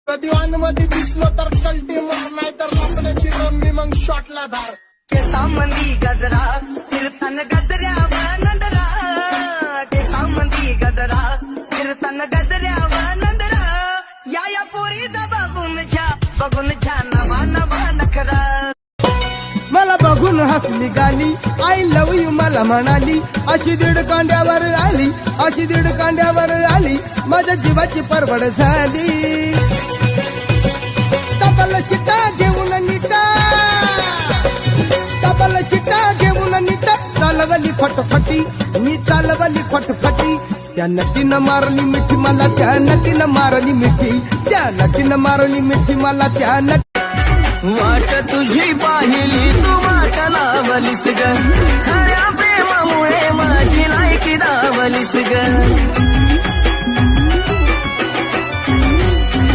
कधी मध्ये दिसलो तर कल्टी मार, नाही तर लपण्याची रम्मी मग शॉटला धार. केसामंदी गजरा फिरताना गजऱ्यावर नंदरा, केसामंदी गजरा फिरताना गजऱ्यावर नंदरा. या पोरीचा बघून छा नवा नवा नखरा. मला बघून हसली गाली, आय लव यू मला म्हणाली. अशी दीड कांड्यावर आली, अशी दीड कांड्यावर आली, माझ्या जीवाची परवड झाली. तबल शिटा घेऊन नीटा, तबल शिटा घेऊन नीटा, चालवली फटफटी मी चालवली फटफटी. त्या नटीनं मारली मिठी मला, त्या नटीनं मारली मिठी, त्या नटीनं मारली मिठी मला, त्या नटी. वाट तुझी पाहिली तू वाट लावलीस ग, खऱ्या प्रेमामुळे माझी लायकी दावलीस ग.